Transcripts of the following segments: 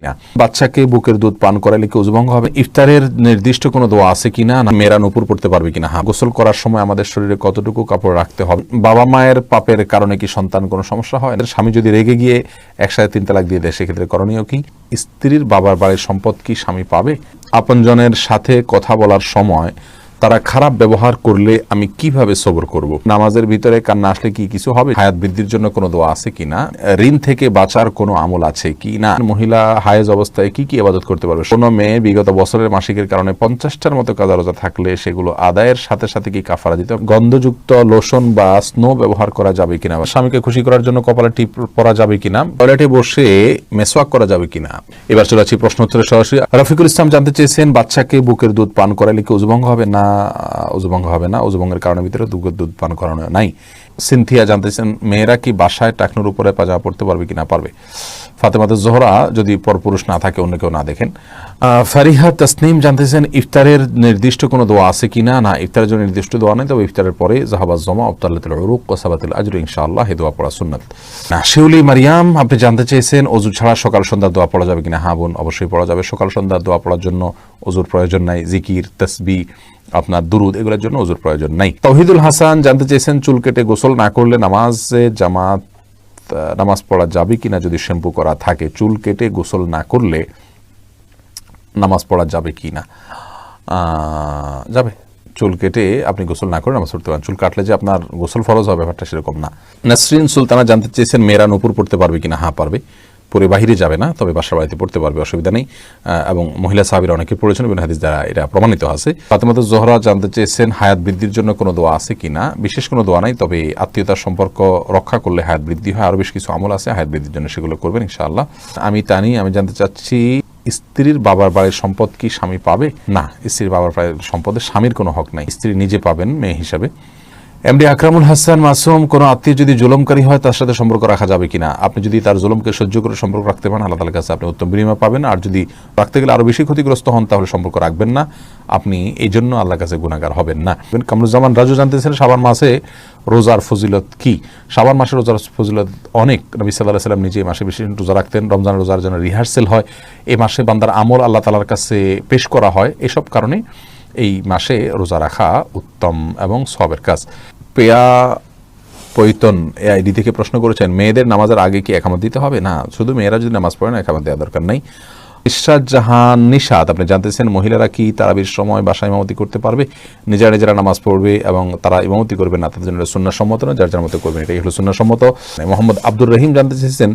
না বাচ্চাকে বুকের দুধ পান করালে কি ওযু ভঙ্গ হবে? ইফতারের নির্দিষ্ট কোনো দোয়া আছে কিনা, না মেয়েরা নূপুর পড়তে পারবে কিনা? হ্যাঁ, গোসল করার সময় আমাদের শরীরে কতটুকু কাপড় রাখতে হবে? বাবা মায়ের পাপের কারণে কি সন্তান কোনো সমস্যা হয়? স্বামী যদি রেগে গিয়ে একসাথে 3 তালাক দিয়ে দেয়, সেক্ষেত্রে করণীয় কি? স্ত্রীর বাবার বাড়ির সম্পদ কি স্বামী পাবে? আপনজনের সাথে কথা বলার সময় তারা খারাপ ব্যবহার করলে আমি কিভাবে সবর করব? নামাজের ভিতরে কান্না আসলে কি কিছু হবে? হায়াত বৃদ্ধির জন্য কোনো দোয়া আছে কিনা? ঋণ থেকে বাঁচার কোনো আমল আছে কি না? মহিলা হায়েজ অবস্থায় কি কি ইবাদত করতে পারবে? কোনো মেয়ে বিগত বছরের মাসিকের কারণে 50টার মতো কাজা রোজা থাকলে সেগুলো আদায়ের সাথে সাথে কি কাফারা দিতে হবে? গন্ধযুক্ত লোশন বা স্নো ব্যবহার করা যাবে কিনা? স্বামীকে খুশি করার জন্য কপালে টিপ পরা যাবে কিনা? টয়লেটে বসে মেসওয়াক করা যাবে কিনা? এবার চলে আসছি প্রশ্ন উত্তরে সরাসরি। রফিকুল ইসলাম জানতে চেয়েছেন, বাচ্চাকে বুকের দুধ পান করালে কি ওযু ভঙ্গ হবে? না, ওযু ভঙ্গ হবে না। ওযু ভঙ্গের কারণের ভিতরে বুকের দুধ পান করানো নাই। সিনথিয়া জানতেছেন, মেয়েরা কি বাসায় টাকনুর উপরে পাজামা পড়তে পারবে কিনা? পারবে। ফাতেমাতুজ জোহরা যদি পরপুরুষ না থাকে, অন্য কেউ না দেখেন। ফারিহা তাসনিম জানতেছেন, ইফতারের নির্দিষ্ট কোনো দোয়া আছে কিনা? না, ইফতারের জন্য নির্দিষ্ট দোয়া নেই, তবে ইফতারের পরে জাহাবাজ জমা আবতাল্লাতুল উরুক ওয়া সাবাতুল আজর ইনশাআল্লাহ এই দোয়া পড়া সুন্নাত। শিউলি মারিয়াম আপনি জানতে চেয়েছেন, ওযু ছাড়া সকাল সন্ধ্যার দোয়া পড়া যাবে কিনা? হ্যাঁ বোন, অবশ্যই পড়া যাবে। সকাল সন্ধ্যার দোয়া পড়ার জন্য ওযুর প্রয়োজন নাই। জিকির, তাসবিহ, আপনার দুরুদ, এগুলোর জন্য ওযুর প্রয়োজন নাই। তৌহিদুল হাসান জানতে চেয়েছেন, চুল কেটে গোসল না করলে নামাজ পড়া যাবে কিনা যদি শ্যাম্পু করা থাকে? চুল কেটে গোসল না করলে নামাজ পড়া যাবে কিনা? যাবে। চুল কেটে আপনি গোসল না করে নামাজ পড়তে পারেন। চুল কাটলে যে আপনার গোসল ফরজ হবে, ব্যাপারটা সেরকম না। নাসরিন সুলতানা জানতে চেয়েছেন, মেয়েরা নূপুর পড়তে পারবে কিনা? হ্যাঁ, পারবে। পরে বাহিরে যাবে না, তবে বাসার বাড়িতে পড়তে পারবে, অসুবিধা নেই। এবং মহিলা সাহাবীরা অনেকে পড়েছেন, বিভিন্ন হাদিস দ্বারা এটা প্রমাণিত আছে। ফাতেমাতুজ জোহরা জানতে চেয়েছেন, হায়াত বৃদ্ধির জন্য কোনো দোয়া আছে কিনা? বিশেষ কোনো দোয়া নাই, তবে আত্মীয়তার সম্পর্ক রক্ষা করলে হায়াত বৃদ্ধি হয়। আরও বেশ কিছু আমল আছে হায়াত বৃদ্ধির জন্য, সেগুলো করবেন ইনশাআল্লাহ। আমি জানতে চাচ্ছি, স্ত্রীর বাবার বাড়ির সম্পদ কি স্বামী পাবে? না, স্ত্রীর বাবার বাড়ির সম্পদে স্বামীর কোনো হক নাই, স্ত্রী নিজে পাবেন মেয়ে হিসাবে। এমডি আকরামুল হাসান মাসুম, কোনো আত্মীয় যদি জুলুমকারী হয় তার সাথে সম্পর্ক রাখা যাবে কিনা? আপনি যদি তার জুলুমকে সহ্য করে সম্পর্ক রাখতে পারেন, আল্লাহ তাআলার কাছে আপনি উত্তম বিনিময় পাবেন। আর যদি রাখতে গেলে আরো বেশি ক্ষতিগ্রস্ত হন, তাহলে সম্পর্ক রাখবেন না, আপনি এই জন্য আল্লাহর কাছে গুনাহগার হবেন না। কামরুজ্জামান রাজু জানতেছেন, শাবান মাসে রোজার ফজিলত কি? শাবান মাসে রোজার ফজিলত অনেক। নবী সাল্লাল্লাহু আলাইহি ওয়াসাল্লাম নিজে এই মাসে বেশি রোজা রাখতেন। রমজান রোজার জন্য রিহার্সেল হয়, এই মাসে বান্দার আমল আল্লাহ তাআলার কাছে পেশ করা হয়। এসব কারণে এই মাসে রোজা রাখা উত্তম এবং সওয়াবের কাজ। পেয়া পৈতন এআইডি থেকে প্রশ্ন করেছেন, মেয়েদের নামাজের আগে কি একামত দিতে হবে? না, শুধু মেয়েরা যদি নামাজ পড়ে না, একামত দেওয়ার দরকার নাই। ইশরাত জাহান নিশাত আপনি জানতেছেন, মহিলারা কি তারাবির সময় বাসায় ইমামতি করতে পারবে? নিজেরা নামাজ পড়বে এবং তারা ইমামতি করবে না, তাদের জন্য সুন্নাহ সম্মত না, যার যার মতো করবেন, এটাই হলো সুন্নাহ সম্মত। মোহাম্মদ আব্দুর রহিম জানতে চেয়েছেন,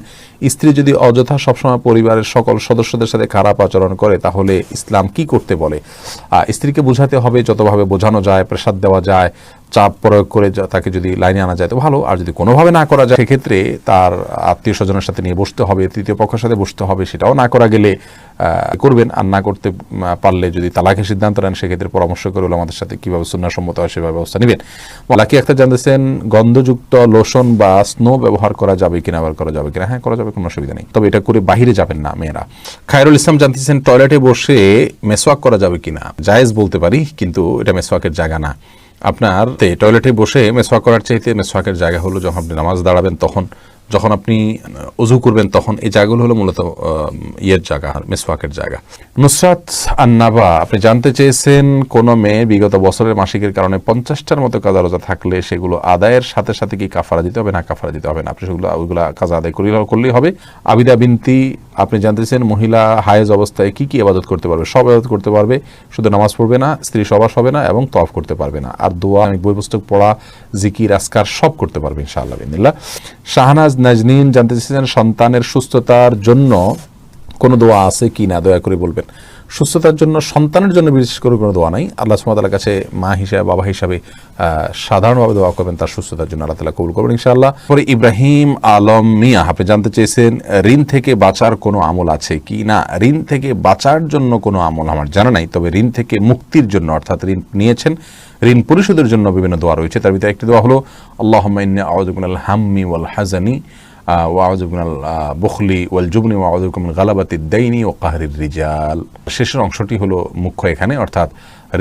স্ত্রী যদি অযথা সবসময় পরিবারের সকল সদস্যদের সাথে খারাপ আচরণ করে, তাহলে ইসলাম কি করতে বলে? স্ত্রীকে বোঝাতে হবে, যতভাবে বোঝানো যায়, প্রেসার দেওয়া যায়, চাপ প্রয়োগ করে তাকে যদি লাইনে আনা যায় তো ভালো। আর যদি কোনোভাবে না করা যায়, সেক্ষেত্রে তার আত্মীয় স্বজনের সাথে নিয়ে বসতে হবে, তৃতীয় পক্ষের সাথে বসতে হবে। সেটাও না করা গেলে করবেন, আর না করতে পারলে যদি তালাকের সিদ্ধান্ত নেন, সেক্ষেত্রে পরামর্শ করে আমাদের সাথে কীভাবে সুন্নাহসম্মত হয় সেভাবে ব্যবস্থা নেবেন। লাকি আক্তার জানতেছেন, গন্ধযুক্ত লোশন বা স্নো ব্যবহার করা যাবে কিনা? ব্যবহার করা যাবে কিনা? হ্যাঁ, করা যাবে, কোনো অসুবিধা নেই, তবে এটা করে বাহিরে যাবেন না মেয়েরা। খায়রুল ইসলাম জানতেছেন, টয়লেটে বসে মেসওয়াক করা যাবে কিনা? জায়েজ বলতে পারি, কিন্তু এটা মেসওয়াকের জায়গা না। আপনার টয়লেটে বসে মেসওয়াক করার চাইতে মেসওয়াকের জায়গা হলো যখন আপনি নামাজ দাঁড়াবেন, যখন আপনি ওযু করবেন, তখন এই জায়গাগুলো হলো মূলত জায়গা, মেসওয়াকের জায়গা। নুসরাত আন্নাবা আপনি জানতে চেয়েছেন, কোন মেয়ে বিগত বছরের মাসিকের কারণে 50টার মতো কাজা রোজা থাকলে সেগুলো আদায়ের সাথে সাথে কি কাফারা দিতে হবে? না, কাফারা দিতে হবে না, আপনি ওইগুলা কাজা আদায় করলেই হবে। আবিদা বিনতি আপনি জানতে চেয়েছেন, মহিলা হায়েজ অবস্থায় কি কি ইবাদত করতে পারবে? সব ইবাদত করতে পারবে, শুধু নামাজ পড়বে না, স্ত্রী সহবাস হবে না এবং তওয়াফ করতে পারবে না। আর দোয়া, বই পুস্তক পড়া, জিকির, আজকার সব করতে পারবে ইনশাআল্লাহ বিসমিল্লাহ। শাহনাজ নাজনীন জানতে চেয়েছেন, সন্তানের সুস্থতার জন্য কোনো দোয়া আছে কি না, দয়া করে বলবেন। সুস্থতার জন্য, সন্তানের জন্য বিশেষ করে কোনো দোয়া নাই। আল্লাহ সুবহানাহু ওয়া তাআলার কাছে মা হিসাবে, বাবা হিসাবে সাধারণভাবে দোয়া করবেন তার সুস্থতার জন্য, আল্লাহ তাআলা কবুল করবেন ইনশাআল্লাহ। পরে ইব্রাহিম আলম মিয়া আপনি জানতে চেয়েছেন, ঋণ থেকে বাঁচার কোনো আমল আছে কি না? ঋণ থেকে বাঁচার জন্য কোনো আমল আমার জানা নাই, তবে ঋণ থেকে মুক্তির জন্য, অর্থাৎ ঋণ নিয়েছেন, ঋণ পরিশোধের জন্য বিভিন্ন দোয়া রয়েছে। তার ভিতরে একটি দোয়া হলো, আল্লাহুম্মা ইন্নী আউযু বিকা মিনাল হাম্মি ওয়াল হাযানি ওয়া আউযু বিকা মিনাল বুখলি ওয়াল জুবনি ওয়া আউযু বিকা মিন গালাবাতিদ দাইনি ওয়া কাহরির রিজাল। শেষের অংশটি হলো মুখ্য এখানে, অর্থাৎ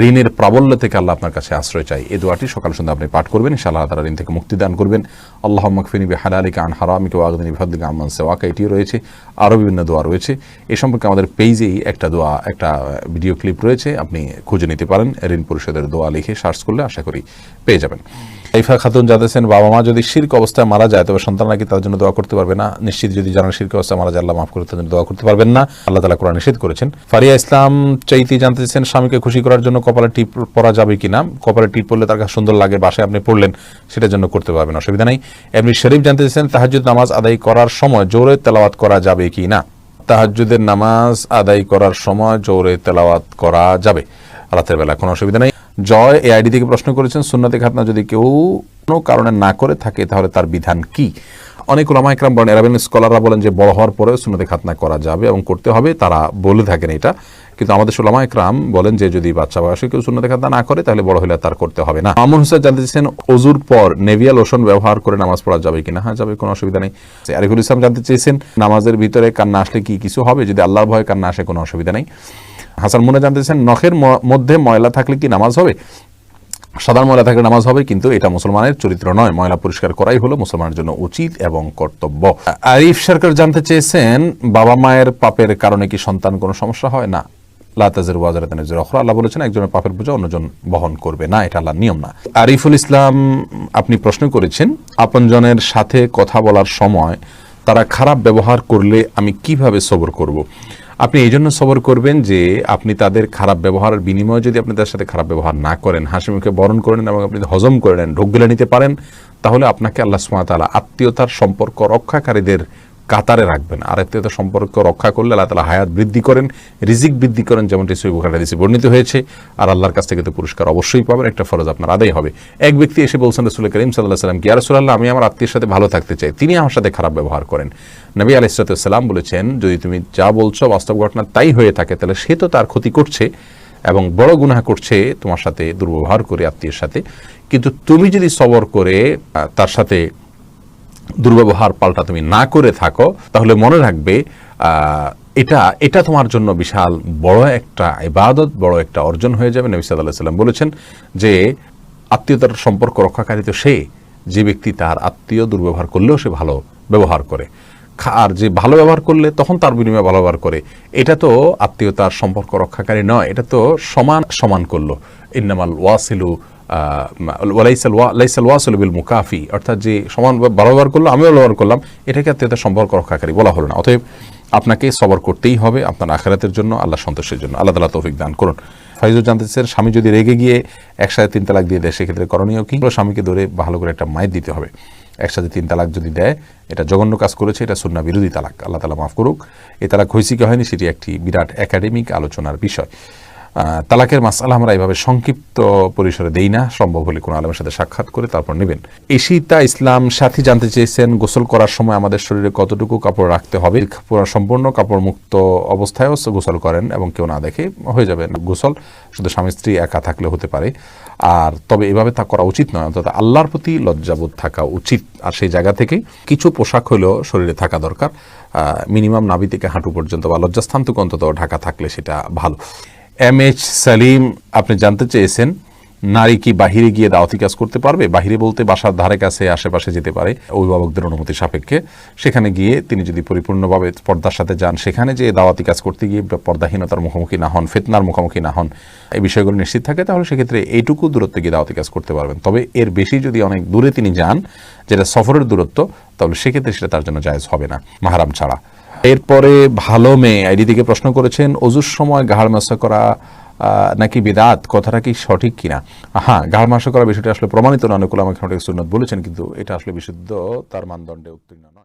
ঋণের প্রাবল্য থেকে আল্লাহ আপনার কাছে আশ্রয় চাই। এই দোয়াটি সকাল সন্ধ্যা আপনি পাঠ করবেন, ইনশাআল্লাহ তারা ঋণ থেকে মুক্তি দান করবেন। আল্লাহুম্মা কফিনি বিহালালিকা আন হারামিকা ওয়া আগনিনি বিফদলিকা আম্মান সিওয়াকা, এটিও রয়েছে। আরও বিভিন্ন দোয়া রয়েছে। এ সম্পর্কে আমাদের পেজেই একটা দোয়া, একটা ভিডিও ক্লিপ রয়েছে, আপনি খুঁজে নিতে পারেন। ঋণ পরিশোধের দোয়া লিখে সার্চ করলে আশা করি পেয়ে যাবেন। আইফা খাতুন জানাচ্ছেন, বাবা মা যদি শিরক অবস্থায় মারা যায় তবে সন্তান নাকি তার জন্য দোয়া করতে পারবে না? নিশ্চিত যদি জানান শিরক অবস্থায় মারা যায় আল্লাহ মাফ করে তার জন্য দোয়া করতে পারবেন না, আল্লাহ তাআলা কোরআনে নিষেধ করেছেন। ফারিয়া ইসলাম চাইতি জানতে চাইছেন, স্বামীকে খুশি করার জন্য কপালে টিপ পরা যাবে কিনা? কপালে টিপ পরলে তার কাছে সুন্দর লাগে, বাসায় আপনি পড়লেন, সেটার জন্য করতে পারবেন, অসুবিধা নেই। এমনি শরীফ জানতে চাইছেন, তাহাজ্জুদ নামাজ আদায় করার সময় জোরে তেলাওয়াত করা যাবে কি না? তাহাজ্জুদের নামাজ আদায় করার সময় জোরে তেলাওয়াত করা যাবে রাতের বেলা, কোনো অসুবিধা নেই। জয় এই আইডি থেকে প্রশ্ন করেছেন, সুন্নতে খাতনা যদি কেউ কোনো কারণে না করে থাকে তাহলে তার বিধান কি? অনেক উলামা ইকরাম বলেন, আরবিয়ান স্কলাররা বলেন যে বড় হওয়ার পরেও সুন্নতে খাতনা করা যাবে এবং করতে হবে, তারা বলে থাকেন এটা। কিন্তু আমাদের উলামা ইকরাম বলেন যে যদি বাচ্চা বয়সে কেউ সুন্নতে খাতনা না করে তাহলে বড় হলে তার করতে হবে না। মামুন হোসেন জানতে চেয়েছেন, ওযুর পর নেভিয়া লোশন ব্যবহার করে নামাজ পড়া যাবে কিনা? হ্যাঁ, যাবে, কোনো অসুবিধা নেই। আরিফুল ইসলাম জানতে চেয়েছেন, নামাজের ভিতরে কান্না আসলে কি কিছু হবে? যদি আল্লাহর ভয়ে কান্না আসে কোনো অসুবিধা নেই। হাসান মুন্না জানতে চেয়েছেন, নখের মধ্যে ময়লা থাকলে কি নামাজ হবে? সাধারণ ময়লা থাকলে নামাজ হবে, কিন্তু এটা মুসলমানের চরিত্র নয়। ময়লা পরিষ্কার করাই হলো মুসলমানের জন্য উচিত এবং কর্তব্য। আরিফ সরকার জানতে চেয়েছেন, বাবা মায়ের পাপের কারণে কি সন্তান কোনো সমস্যা হয়? না, লা তাজিরু ওয়াজিরাতুন বিজরি উখরা, আল্লাহ বলেছেন একজনের পাপের বোঝা অন্যজন বহন করবে না, এটা আল্লাহর নিয়ম না। আরিফুল ইসলাম আপনি প্রশ্ন করেছেন, আপনজনের সাথে কথা বলার সময় তারা খারাপ ব্যবহার করলে আমি কিভাবে সবর করব? আপনি এই জন্য সবর করবেন যে আপনি তাদের খারাপ ব্যবহারের বিনিময়ে যদি আপনি তাদের সাথে খারাপ ব্যবহার না করেন, হাসি মুখে বরণ করে নেন এবং আপনি হজম করে নেন, ঢোক গিলে নিতে পারেন, তাহলে আপনাকে আল্লাহ সুবহানাহু ওয়া তাআলা আত্মীয়তার সম্পর্ক রক্ষাকারীদের কাতারে রাখবেন। আর আত্মীয়তার সম্পর্ক রক্ষা করলে আল্লাহ তাআলা হায়াত বৃদ্ধি করেন, রিজিক বৃদ্ধি করেন, যেমনটি সহিহ বুখারী হাদিসে বর্ণিত হয়েছে। আর আল্লাহর কাছ থেকে তো পুরস্কার অবশ্যই পাবেন, একটা ফরজ আপনার আদায় হবে। এক ব্যক্তি এসে বলছেন রাসূল করিম সাল্লাল্লাহু আলাইহি ওয়াসাল্লাম, ইয়া রাসূলুল্লাহ, আমি আমার আত্মীয়ের সাথে ভালো থাকতে চাই, তিনি আমার সাথে খারাপ ব্যবহার করেন। নবী আলাইহিস সালাম বলেছেন, যদি তুমি যা বলছো বাস্তব ঘটনা তাই হয়ে থাকে তাহলে সে তো তার ক্ষতি করছে এবং বড় গুনাহ করছে তোমার সাথে দুর্ব্যবহার করে আত্মীয়ের সাথে, কিন্তু তুমি যদি সবর করে তার সাথে দুর্ব্যবহার পাল্টা তুমি না করে থাকো, তাহলে মনে রাখবে এটা তোমার জন্য বিশাল বড় একটা ইবাদত, বড় একটা অর্জন হয়ে যাবে। নবী সাল্লাল্লাহু আলাইহি ওয়াসাল্লাম বলেছেন যে আত্মীয়তার সম্পর্ক রক্ষাকারী তো সে, যে ব্যক্তি তার আত্মীয় দুর্ব্যবহার করলেও সে ভালো ব্যবহার করে, আর যে ভালো ব্যবহার করলে তখন তার বিনিময়ে ভালো ব্যবহার করে, এটা তো আত্মীয়তার সম্পর্ক রক্ষাকারী নয়, এটা তো সমান করলো। ইন্নামাল ওয়াসিলু লাইসাল ওয়াসিলু বিল মুকাফি, অর্থাৎ যে সমান ভালো ব্যবহার করলো আমিও ব্যবহার করলাম, এটাকে আত্মীয়তার সম্পর্ক রক্ষাকারী বলা হলো না। অতএব আপনাকে সবর করতেই হবে আপনার আখিরাতের জন্য, আল্লাহ সন্তোষের জন্য। আল্লাহ তাআলা তৌফিক দান করুন। ফাইজুর জানতে চান, স্বামী যদি রেগে গিয়ে একসাথে 3 তালাক দিয়ে দেয় সেক্ষেত্রে করণীয় কি? স্বামীকে ধরে ভালো করে একটা মাইর দিতে হবে। একসাথে 3 তালাক যদি দেয়, এটা জঘন্য কাজ করেছে, এটা সুন্নাহ বিরোধী তালাক, আল্লাহ তাআলা মাফ করুক। এই তালাক হয়েছে কি হয়নি সেটি একটি বিরাট একাডেমিক আলোচনার বিষয়। তালাকের মাসআলা আমরা এইভাবে সংক্ষিপ্ত পরিসরে দেই না, সম্ভব হলে কোনো আলেমের সাথে সাক্ষাৎ করে তারপর নেবেন। ঈশিতা ইসলাম সাথী জানতে চেয়েছেন, গোসল করার সময় আমাদের শরীরে কতটুকু কাপড় রাখতে হবে? পুরো সম্পূর্ণ কাপড় মুক্ত অবস্থায়ও গোসল করেন এবং কেউ না দেখে হয়ে যাবে গোসল, শুধু স্বামী স্ত্রী একা থাকলে হতে পারে। আর তবে এভাবে তা করা উচিত নয়, অর্থাৎ আল্লাহর প্রতি লজ্জাবোধ থাকা উচিত। আর সেই জায়গা থেকে কিছু পোশাক হলেও শরীরে থাকা দরকার, মিনিমাম নাভি থেকে হাঁটু পর্যন্ত বা লজ্জাস্থানটুকু অন্তত ঢাকা থাকলে সেটা ভালো। MH সালিম আপনি জানতে চেয়েছেন, নারী কি বাহিরে গিয়ে দাওয়াতি কাজ করতে পারবে? বাহিরে বলতে বাসার ধারে কাছে আশেপাশে যেতে পারে অভিভাবকদের অনুমতি সাপেক্ষে। সেখানে গিয়ে তিনি যদি পরিপূর্ণভাবে পর্দার সাথে যান, সেখানে যে দাওয়াতি কাজ করতে গিয়ে পর্দাহীনতার মুখোমুখি না হন, ফিতনার মুখোমুখি না হন, এই বিষয়গুলো নিশ্চিত থাকে, তাহলে সেক্ষেত্রে এইটুকু দূরত্বে গিয়ে দাওয়াতি কাজ করতে পারবেন। তবে এর বেশি যদি অনেক দূরে তিনি যান, যেটা সফরের দূরত্ব, তাহলে সেক্ষেত্রে সেটা তার জন্য জায়েজ হবে না মাহরাম ছাড়া। এরপরে ভালো মেয়ে আইডি থেকে প্রশ্ন করেছেন, ওযুর সময় ঘাড় মাসা করা নাকি বিদআত, কথাটা কি সঠিক কিনা? হ্যাঁ, ঘাড় মাসা করা বিষয়টা আসলে প্রমাণিত না, অনেক উলামা সুন্নাত বলেছেন, কিন্তু এটা আসলে বিশুদ্ধ তার মানদণ্ডে উত্তীর্ণ নয়।